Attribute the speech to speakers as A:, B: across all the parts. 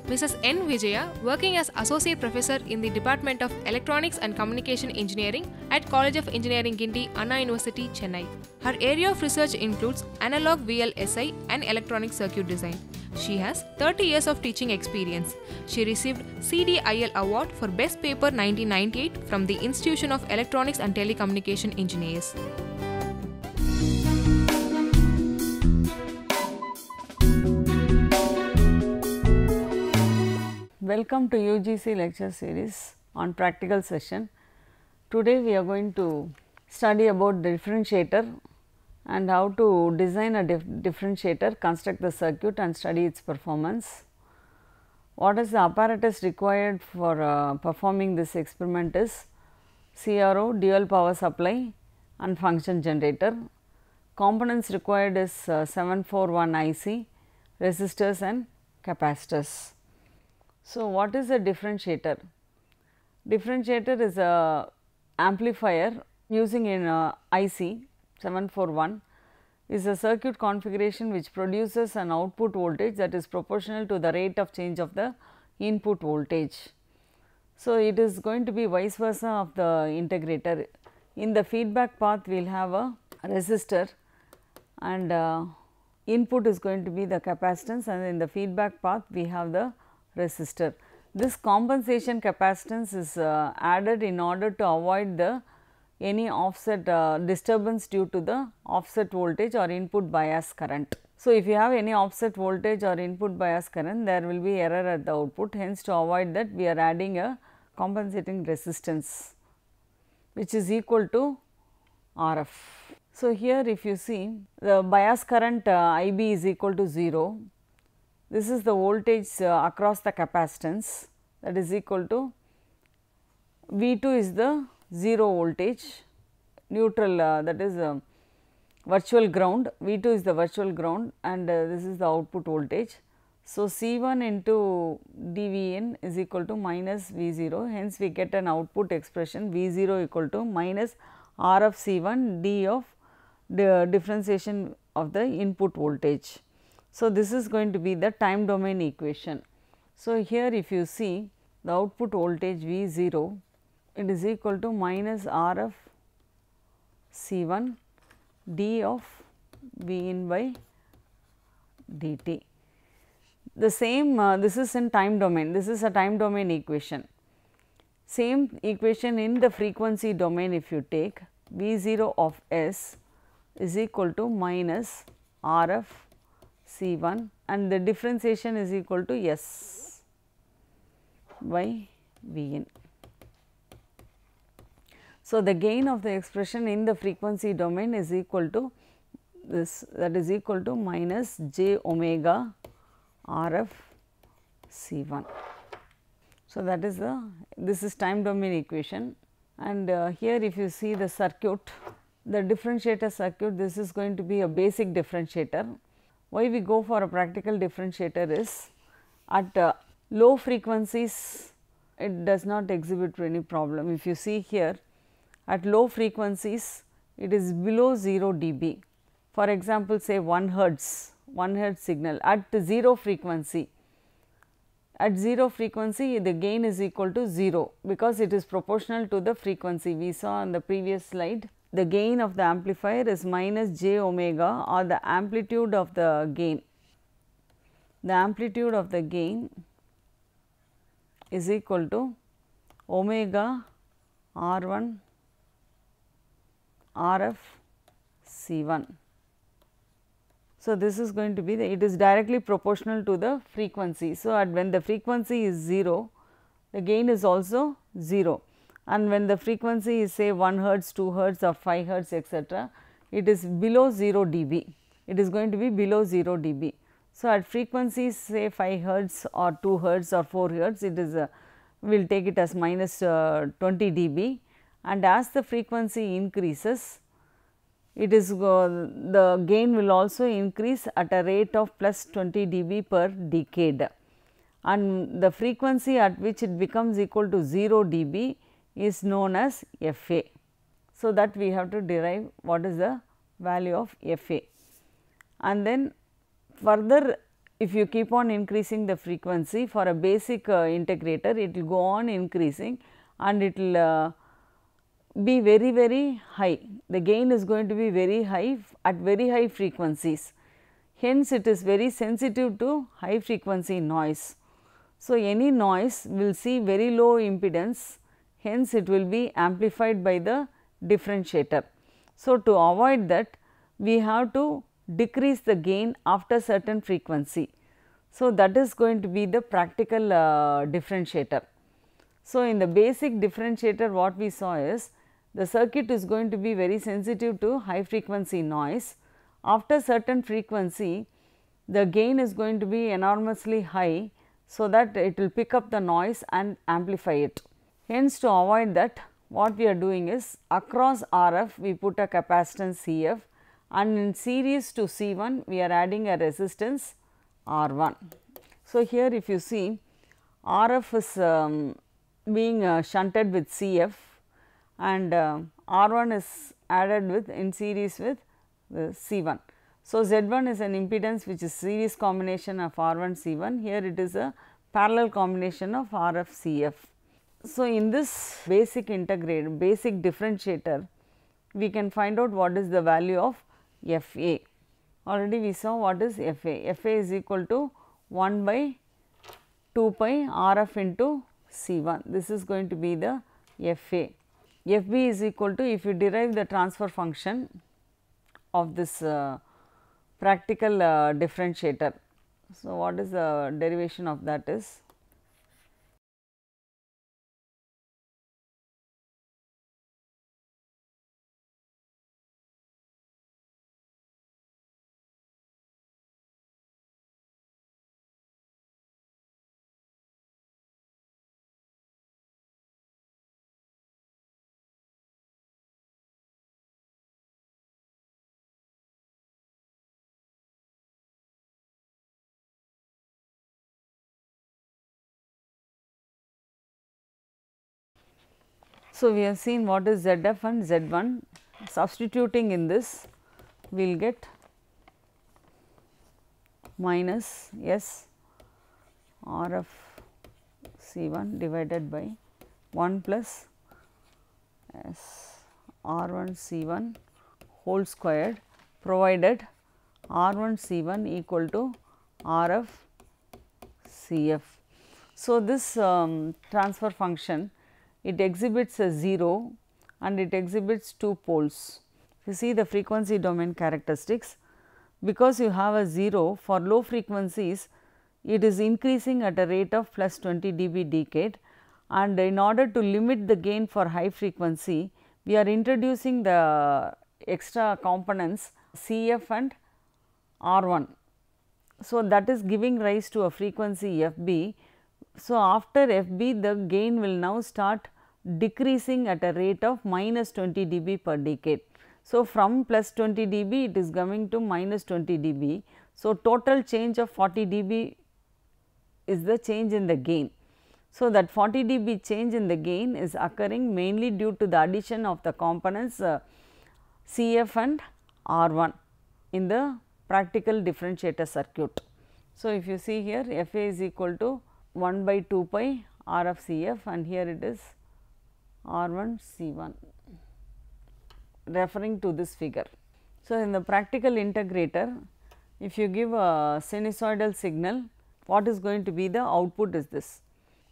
A: Mrs. N. Vijaya, working as Associate Professor in the Department of Electronics and Communication Engineering at College of Engineering Gindi, Anna University, Chennai. Her area of research includes analog VLSI and electronic circuit design. She has 30 years of teaching experience. She received CDIL Award for Best Paper 1998 from the Institution of Electronics and Telecommunication Engineers.
B: Welcome to UGC lecture series on practical session. Today we are going to study about the differentiator and how to design a differentiator, construct the circuit and study its performance. What is the apparatus required for performing this experiment is CRO, dual power supply and function generator. Components required is 741 IC, resistors and capacitors. So, what is a differentiator? Differentiator is a amplifier using in IC 741 is a circuit configuration which produces an output voltage that is proportional to the rate of change of the input voltage. So, it is going to be vice versa of the integrator. In the feedback path we will have a resistor and input is going to be the capacitance, and in the feedback path we have the resistor. This compensation capacitance is added in order to avoid any offset disturbance due to the offset voltage or input bias current. So, if you have any offset voltage or input bias current, there will be error at the output. Hence, to avoid that, we are adding a compensating resistance which is equal to RF. So, here if you see the bias current IB is equal to 0. This is the voltage across the capacitance, that is equal to V2 is the 0 voltage, neutral that is virtual ground, V2 is the virtual ground and this is the output voltage. So, C1 into dVn is equal to minus V0, hence we get an output expression V0 equal to minus R of C1 d of the differentiation of the input voltage. So, this is going to be the time domain equation. So, here if you see the output voltage V 0, it is equal to minus R of C1 d of V in by dt. The same this is in time domain, this is a time domain equation. Same equation in the frequency domain, if you take V 0 of S is equal to minus R of C1 and the differentiation is equal to S by Vn. So, the gain of the expression in the frequency domain is equal to this, that is equal to minus j omega R of C1. So, that is this is time domain equation, and here if you see the circuit, the differentiator circuit, this is going to be a basic differentiator. Why we go for a practical differentiator is at low frequencies it does not exhibit any problem. If you see here at low frequencies it is below 0 dB. For example, say 1 hertz signal at 0 frequency. At 0 frequency the gain is equal to 0 because it is proportional to the frequency. We saw on the previous slide the gain of the amplifier is minus j omega or the amplitude of the gain. The amplitude of the gain is equal to omega R1 RF C1. So, this is going to be it is directly proportional to the frequency. So, when the frequency is 0, the gain is also 0, and when the frequency is say 1 hertz, 2 hertz or 5 hertz etc., it is below 0 dB, it is going to be below 0 dB. So, at frequencies say 5 hertz or 2 hertz or 4 hertz, it is we will take it as minus 20 dB, and as the frequency increases, it is the gain will also increase at a rate of plus 20 dB per decade, and the frequency at which it becomes equal to 0 dB is known as FA. So, that we have to derive what is the value of FA, and then further if you keep on increasing the frequency for a basic integrator, it will go on increasing and it will be very high. The gain is going to be very high at very high frequencies. Hence, it is very sensitive to high frequency noise. So, any noise will see very low impedance, hence it will be amplified by the differentiator. So, to avoid that, we have to decrease the gain after certain frequency. So, that is going to be the practical differentiator. So, in the basic differentiator what we saw is the circuit is going to be very sensitive to high frequency noise. After certain frequency, the gain is going to be enormously high, so that it will pick up the noise and amplify it. Hence, to avoid that, what we are doing is across RF we put a capacitance CF, and in series to C1 we are adding a resistance R1. So, here if you see RF is being shunted with CF and R1 is added with in series with C1. So, Z1 is an impedance which is series combination of R1 C1, here it is a parallel combination of RF CF. So, in this basic differentiator, we can find out what is the value of FA. Already we saw what is FA. FA is equal to 1 by 2 pi RF into C1. This is going to be the FA. FB is equal to, if you derive the transfer function of this practical differentiator. So, what is the derivation of that is? So, we have seen what is ZF and Z1. Substituting in this, we will get minus S RF C1 divided by 1 plus S R1 C1 whole squared, provided R1 C1 equal to RF CF. So, this transfer function, it exhibits a 0 and it exhibits 2 poles. If you see the frequency domain characteristics, because you have a 0 for low frequencies, it is increasing at a rate of plus 20 dB decade, and in order to limit the gain for high frequency, we are introducing the extra components CF and R1. So, that is giving rise to a frequency FB. So, after FB, the gain will now start decreasing at a rate of minus 20 dB per decade. So, from plus 20 dB it is coming to minus 20 dB. So, total change of 40 dB is the change in the gain. So, that 40 dB change in the gain is occurring mainly due to the addition of the components CF and R1 in the practical differentiator circuit. So, if you see here FA is equal to 1 by 2 pi RF CF, and here it is R1 C1, referring to this figure. So, in the practical integrator, if you give a sinusoidal signal, what is going to be the output is this.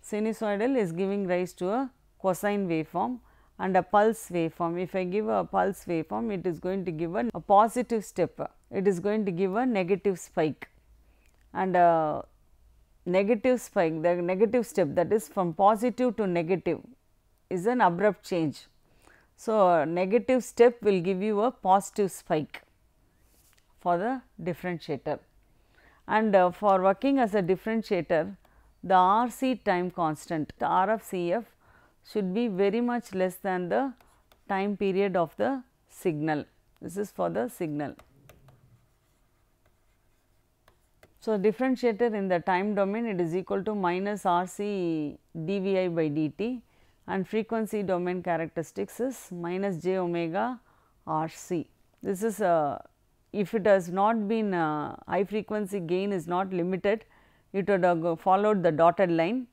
B: Sinusoidal is giving rise to a cosine waveform and a pulse waveform. If I give a pulse waveform, it is going to give a positive step, it is going to give a negative spike, and a negative spike, the negative step, that is from positive to negative, is an abrupt change. So, a negative step will give you a positive spike for the differentiator, and for working as a differentiator, the RC time constant, the RF CF should be very much less than the time period of the signal. This is for the signal. So, differentiator in the time domain, it is equal to minus RC dVi by dt, and frequency domain characteristics is minus j omega RC. This is if it has not been high frequency gain is not limited, it would have followed the dotted line.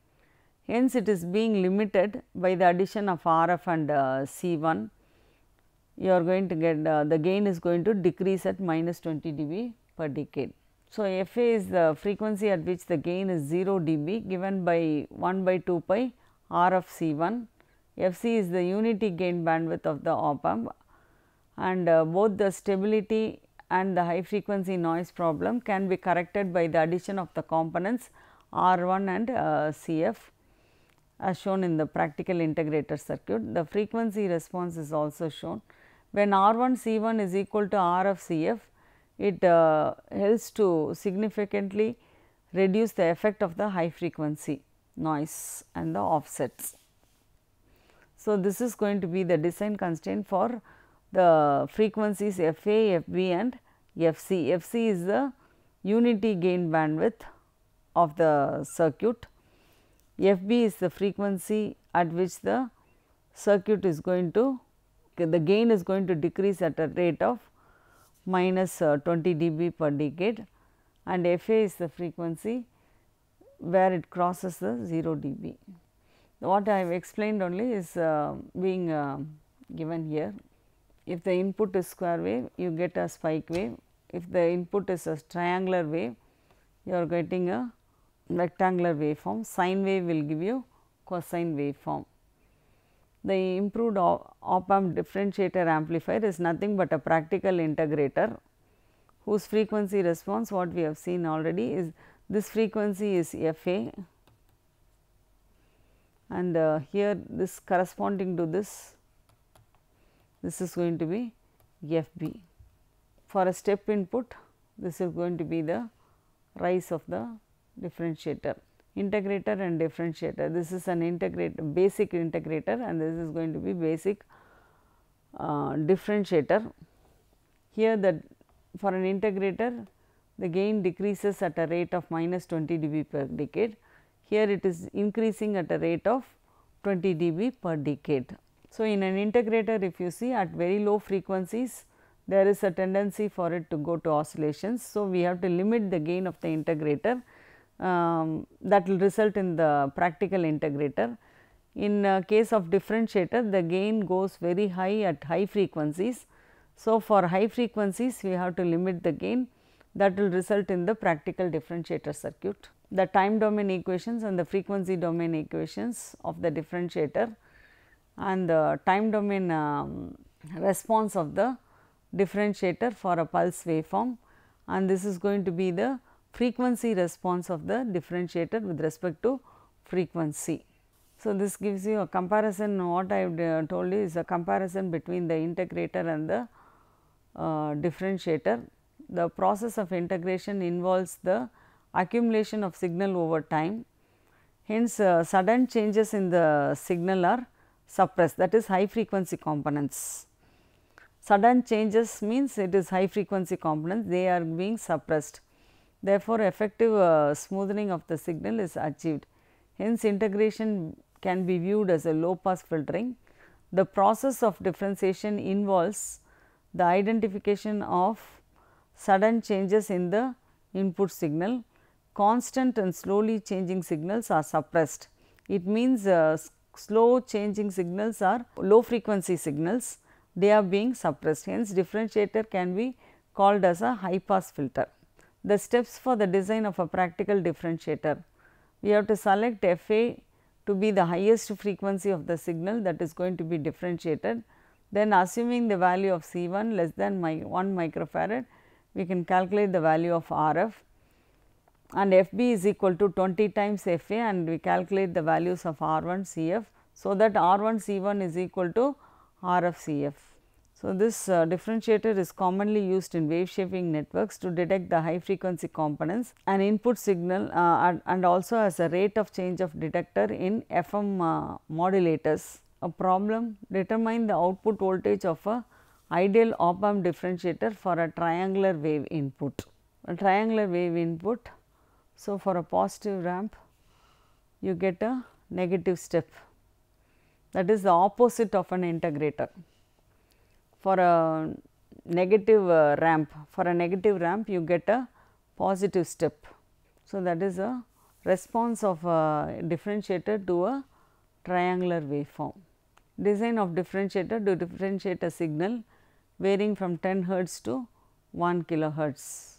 B: Hence, it is being limited by the addition of RF and C1. You are going to get the gain is going to decrease at minus 20 dB per decade. So, Fa is the frequency at which the gain is 0 dB given by 1 by 2 pi R of C1. Fc is the unity gain bandwidth of the op amp, and both the stability and the high frequency noise problem can be corrected by the addition of the components R1 and Cf as shown in the practical integrator circuit. The frequency response is also shown. When R1 C1 is equal to R of Cf, it helps to significantly reduce the effect of the high frequency noise and the offsets. So, this is going to be the design constraint for the frequencies Fa, Fb and Fc. Fc is the unity gain bandwidth of the circuit. Fb is the frequency at which the circuit is going to, the gain is going to decrease at a rate of minus 20 dB per decade, and Fa is the frequency where it crosses the 0 dB. What I have explained only is being given here. If the input is square wave, you get a spike wave. If the input is a triangular wave, you are getting a rectangular waveform. Sine wave will give you cosine waveform. The improved op amp differentiator amplifier is nothing but a practical integrator whose frequency response, what we have seen already, is this frequency is Fa, and here this corresponding to this is going to be Fb. For a step input, this is going to be the rise of the differentiator. Integrator and differentiator, this is an basic integrator, and this is going to be basic differentiator. Here for an integrator, the gain decreases at a rate of minus 20 dB per decade. Here it is increasing at a rate of 20 dB per decade. So, in an integrator, if you see at very low frequencies, there is a tendency for it to go to oscillations. So, we have to limit the gain of the integrator, that will result in the practical integrator. In case of differentiator, the gain goes very high at high frequencies. So, for high frequencies, we have to limit the gain, that will result in the practical differentiator circuit. The time domain equations and the frequency domain equations of the differentiator and the time domain response of the differentiator for a pulse waveform, and this is going to be the frequency response of the differentiator with respect to frequency. So, this gives you a comparison. What I have told you is a comparison between the integrator and the differentiator. The process of integration involves the accumulation of signal over time. Hence, sudden changes in the signal are suppressed, that is high frequency components. Sudden changes means it is high frequency components, they are being suppressed. Therefore, effective smoothing of the signal is achieved. Hence, integration can be viewed as a low pass filtering. The process of differentiation involves the identification of sudden changes in the input signal. Constant and slowly changing signals are suppressed. It means slow changing signals are low frequency signals, they are being suppressed. Hence, differentiator can be called as a high pass filter. The steps for the design of a practical differentiator: we have to select Fa to be the highest frequency of the signal that is going to be differentiated. Then, assuming the value of C1 less than 1 microfarad, we can calculate the value of Rf, and Fb is equal to 20 times Fa, and we calculate the values of R1 Cf. So, that R1 C1 is equal to Rf Cf. So, this differentiator is commonly used in wave shaping networks to detect the high frequency components and input signal and also as a rate of change of detector in FM modulators. A problem: determine the output voltage of a ideal op amp differentiator for a triangular wave input. A triangular wave input. So, for a positive ramp, you get a negative step, that is the opposite of an integrator. For a negative ramp. For a negative ramp you get a positive step. So, that is a response of a differentiator to a triangular waveform. Design of differentiator to differentiate a signal varying from 10 hertz to 1 kilohertz.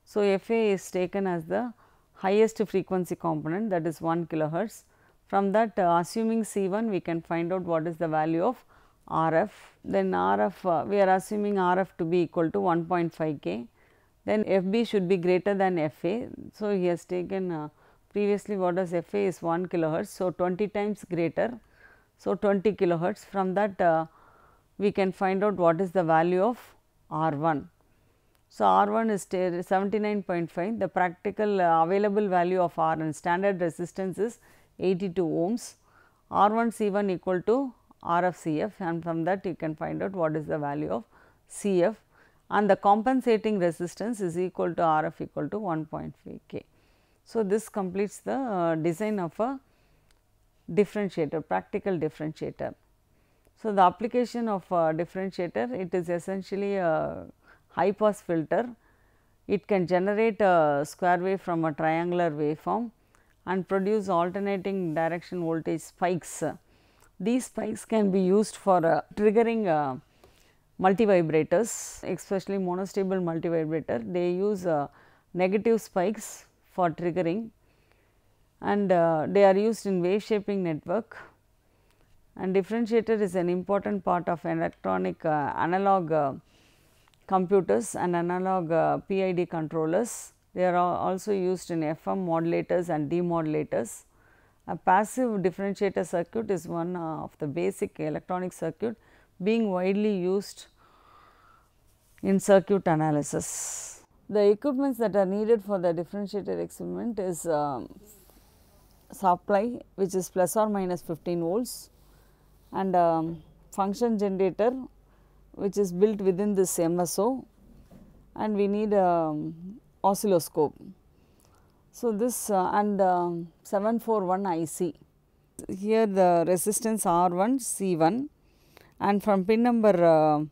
B: So, F A is taken as the highest frequency component, that is 1 kilohertz. From that, assuming C 1 we can find out what is the value of R f. Then R f we are assuming R f to be equal to 1.5 K. Then F b should be greater than F A. So, he has taken previously what is F A is 1 kilohertz. So, 20 times greater. So, 20 kilohertz. From that we can find out what is the value of R 1. So, R 1 is 79.5, the practical available value of R and standard resistance is 82 ohms, R 1 C 1 equal to R f C f, and from that you can find out what is the value of C f, and the compensating resistance is equal to R f equal to 1.5 K. So, this completes the design of a differentiator, practical differentiator. So, the application of differentiator, it is essentially a high pass filter. It can generate a square wave from a triangular waveform and produce alternating direction voltage spikes. These spikes can be used for triggering multivibrators, especially monostable multivibrator. They use negative spikes for triggering, and they are used in wave shaping network. And differentiator is an important part of electronic analog computers and analog PID controllers. They are also used in FM modulators and demodulators. A passive differentiator circuit is one of the basic electronic circuit being widely used in circuit analysis. The equipments that are needed for the differentiator experiment is supply, which is plus or minus 15 volts, and function generator, which is built within this MSO, and we need oscilloscope. So, this and 741 IC. Here the resistance R 1 C 1, and from pin number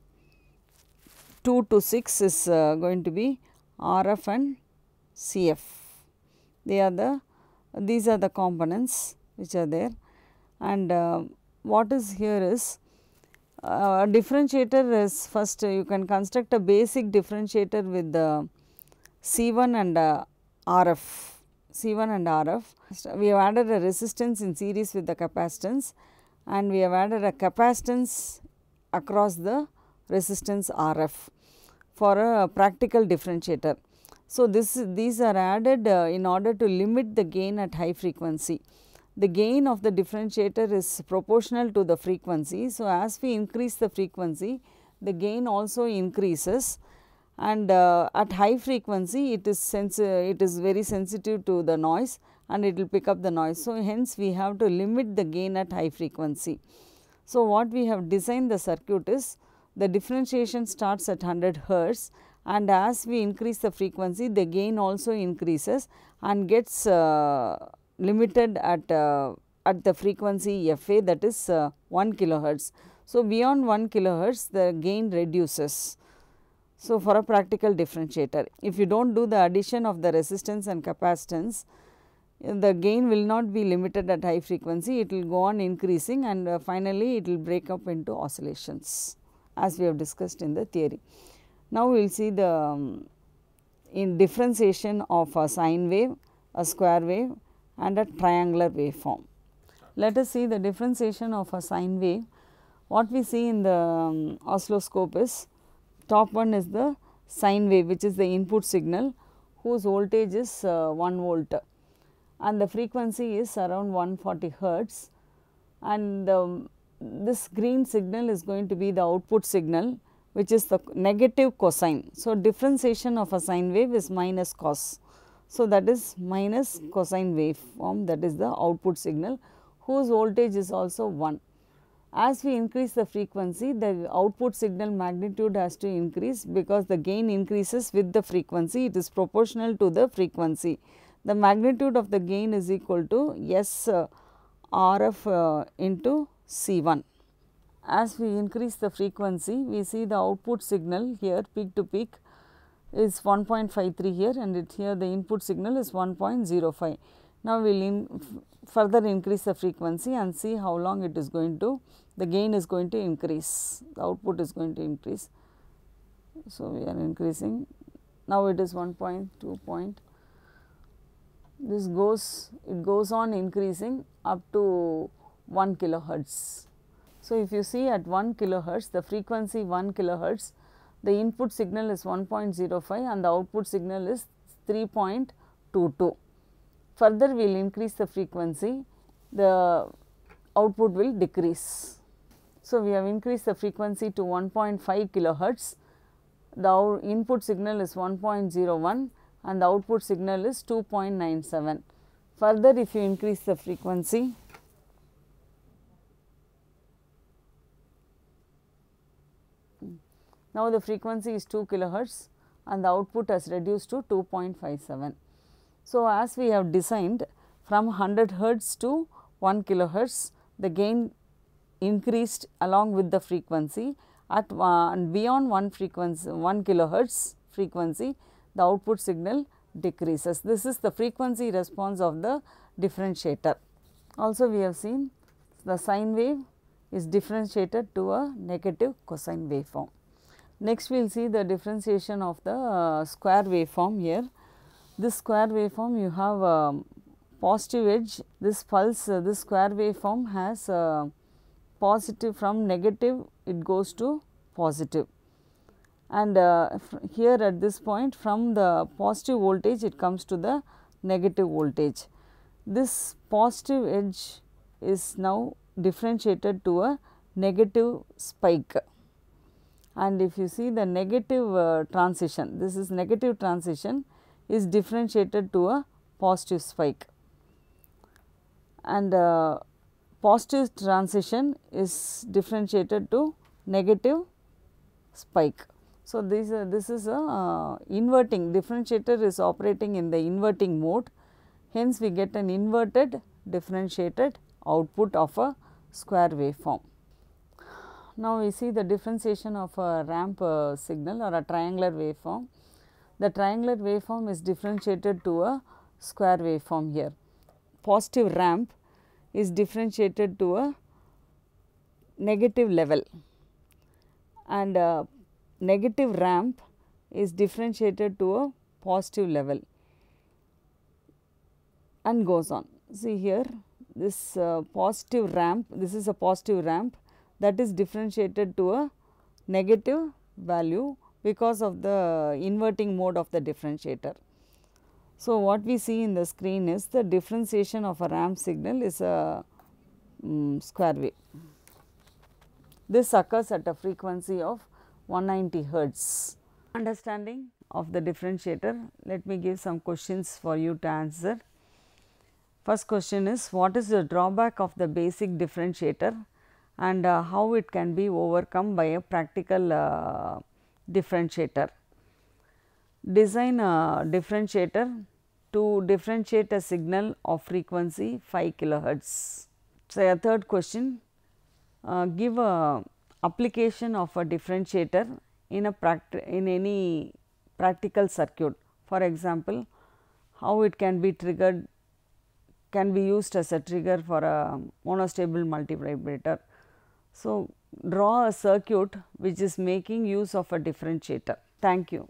B: 2 to 6 is going to be R f and C f. These are the components which are there, and what is here is a differentiator is first you can construct a basic differentiator with the C 1 and R f. C 1 and R f. We have added a resistance in series with the capacitance, and we have added a capacitance across the resistance R f for a practical differentiator. So, these are added in order to limit the gain at high frequency. The gain of the differentiator is proportional to the frequency. So, as we increase the frequency, the gain also increases, and at high frequency it is very sensitive to the noise and it will pick up the noise. So, hence we have to limit the gain at high frequency. So, what we have designed the circuit is the differentiation starts at 100 hertz, and as we increase the frequency the gain also increases and gets limited at the frequency F A, that is 1 kilohertz. So, beyond 1 kilohertz the gain reduces. So, for a practical differentiator, if you do not do the addition of the resistance and capacitance, the gain will not be limited at high frequency, it will go on increasing, and finally it will break up into oscillations, as we have discussed in the theory. Now, we will see the in differentiation of a sine wave, a square wave, and a triangular waveform. Let us see the differentiation of a sine wave. What we see in the oscilloscope is, top one is the sine wave, which is the input signal whose voltage is 1 volt, and the frequency is around 140 hertz, and this green signal is going to be the output signal, which is the negative cosine. So, differentiation of a sine wave is minus cos. So, that is minus cosine waveform, that is the output signal whose voltage is also 1. As we increase the frequency, the output signal magnitude has to increase, because the gain increases with the frequency, it is proportional to the frequency. The magnitude of the gain is equal to S R f into C 1. as we increase the frequency, we see the output signal here peak to peak is 1.53 here, and here the input signal is 1.05. Now, we will further increase the frequency and see how long it is going to, the gain is going to increase, the output is going to increase. So, we are increasing, now it is 1.2. This it goes on increasing up to 1 kilohertz. So, if you see at 1 kilohertz, the frequency 1 kilohertz, the input signal is 1.05 and the output signal is 3.22. Further we will increase the frequency, the output will decrease. So, we have increased the frequency to 1.5 kilohertz, the input signal is 1.01 and the output signal is 2.97. Further, if you increase the frequency, now the frequency is 2 kilohertz and the output has reduced to 2.57. So, as we have designed from 100 hertz to 1 kilohertz, the gain increased along with the frequency at beyond 1 kilohertz frequency, the output signal decreases. This is the frequency response of the differentiator. Also, we have seen the sine wave is differentiated to a negative cosine waveform. Next, we will see the differentiation of the square waveform here. This square waveform, you have a positive edge, this pulse, this square waveform has positive, from negative it goes to positive, and here at this point from the positive voltage it comes to the negative voltage. This positive edge is now differentiated to a negative spike, and if you see the negative transition, this is negative transition is differentiated to a positive spike, and positive transition is differentiated to negative spike. So, this is a inverting, differentiator is operating in the inverting mode, hence we get an inverted differentiated output of a square waveform. Now, we see the differentiation of a ramp signal or a triangular waveform. The triangular waveform is differentiated to a square waveform here. Positive ramp is differentiated to a negative level, and negative ramp is differentiated to a positive level and goes on. See here, this positive ramp, this is a positive ramp that is differentiated to a negative value because of the inverting mode of the differentiator. So, what we see in the screen is the differentiation of a ramp signal is a square wave. This occurs at a frequency of 190 hertz. Understanding of the differentiator, let me give some questions for you to answer. First question is, what is the drawback of the basic differentiator and how it can be overcome by a practical differentiator? Design a differentiator to differentiate a signal of frequency 5 kilohertz. So, a third question, give a application of a differentiator in any practical circuit. For example, how it can be triggered, can be used as a trigger for a monostable multivibrator. So, draw a circuit which is making use of a differentiator. Thank you.